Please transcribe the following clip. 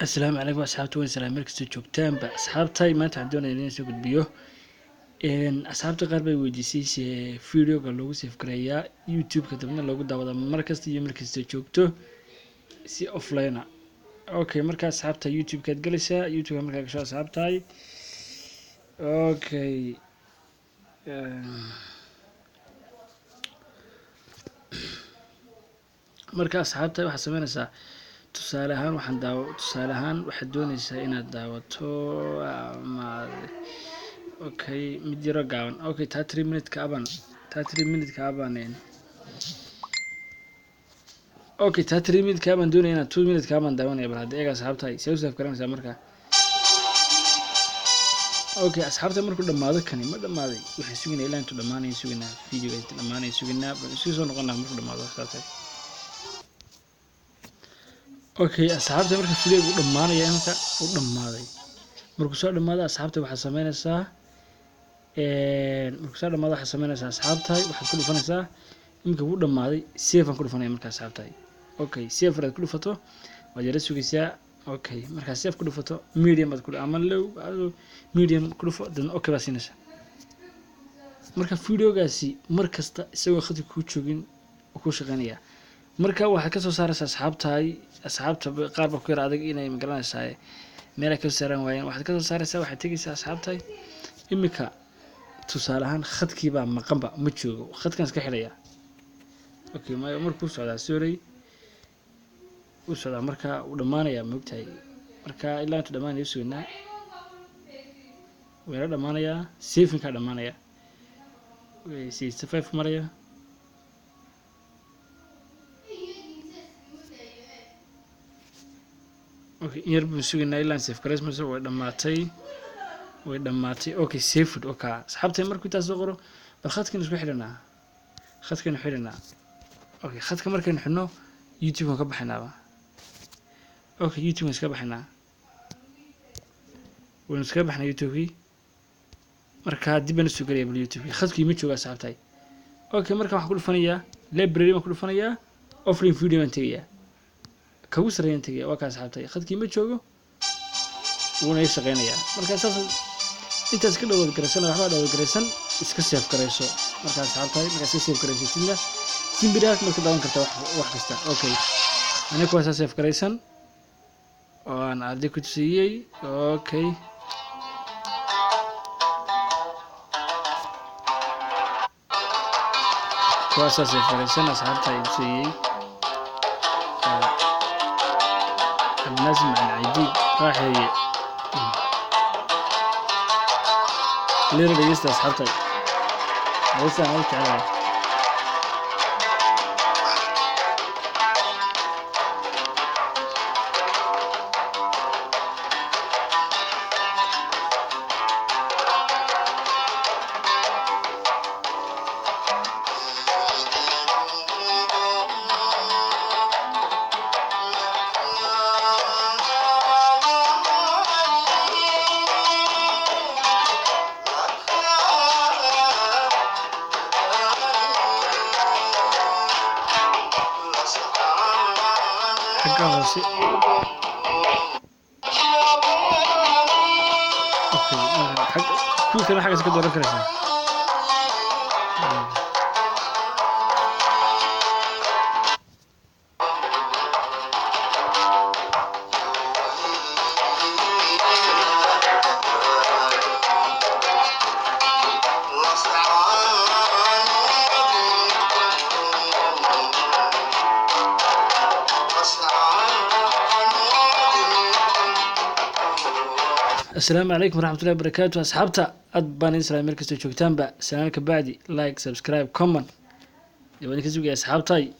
السلام عليكم أصحابتي وين سلام مركز جوجتان بأصحابتي ما تعدون إلين سوق البيو إن أصحابتي قربي ويديسيس فيديو قال لو سيف كريا يوتيوب كتبنا لو قد دعوة مركز تيجي مركز جوجتو سي أوفلاين أوكي مركز أصحابتي يوتيوب كتجلسة يوتيوب مركز شو أصحابتي أوكي مركز أصحابتي وحسبنا ساعة tusaale ahaan waxaad doonaysaa inaad daawato ama okay mid yaro gaaban okay 3 minute ka aban okay 3 minute ka aban doonayna 2 minute ka aban daawanaya bal hadda eega asxaabtay soo saf garanaysaa marka okay asxaabta markuu dhamaado kani ma dhamaaday waxaan suginaa ilaa intuu dhamaanayo suginaa video inta dhamaanayo suginaa bal isku soo noqonaa markuu dhamaado asxaabtay okay asxaabta marka video uu dhamaanayo inta uu dhamaaday markuu soo dhamaado asxaabta waxa sameynaysaa asxaabta waxa ku dhufanaysaa imka uu dhamaaday save aan ku dhufanay marka asxaabta okay save raad ku dhufato waad yara sugaysaa okay marka save ku dhufato medium aad ku ama low medium ku dhufo dan okay baa siinaysaa marka videogaasi markasta isagoo khadka ku joogin oo ku shaqeynaya marka waxa ka soo saaraysaa asxaabta qaar ba ku yar adag inay magaranaysaa meel ka saaran waayeen waxa ka soo saaraysaa waxa tagaysaa asxaabta imika tusaale ahaan khadkiiba maqanba ma joogo khadkan iska xidhaya okay ma markuu socdaa sorry uu socdaa marka uu dhamaanaya moogtahay marka ilaa intuu dhamaanayo sugnaa weera dhamaanaya saving ka dhamaanaya way 65 maraya okay yar buu suginaa ilaa save Christmas way dhamaatay okay saved okay asxaabtay markuu taas soo qoro bal khadkan isku xidhanaa okay khadka markaan xidhno YouTube ka baxnaa okay YouTube iska baxnaa YouTube marka dib aan soo galay YouTube khadkii ma jooga asxaabtay okay marka waxa ku dhufanayaa library ma ku dhufanayaa offering video aan tagayaa kagu sarreeyay tagay waa ka asxaabtay khadkii ma joogo wuuna ay shaqeynaya marka saas intaas ka dhawaad garaysan waxba dhawaad garaysan iska save garayso marka asxaabtay marka iska save garayso sidna simbiraad marka daawan kartaa wax kasta okay ana ku save garaysan oo aan arday ku tusiyay okay kuwaas save garaysan asxaabtay tusiyay الناس مع العجيب راح ليه رجعت أصحابتي لسه عايش على حقه شيء اوكي حق كل كلام حاجه كده ركرسه السلام عليكم ورحمة الله وبركاته أصحابتا أدبان إسرائيل مركز جوجتان بقى سلامك بعدي لايك سبسكرايب كومنت يبقى نكتب يا أصحابتي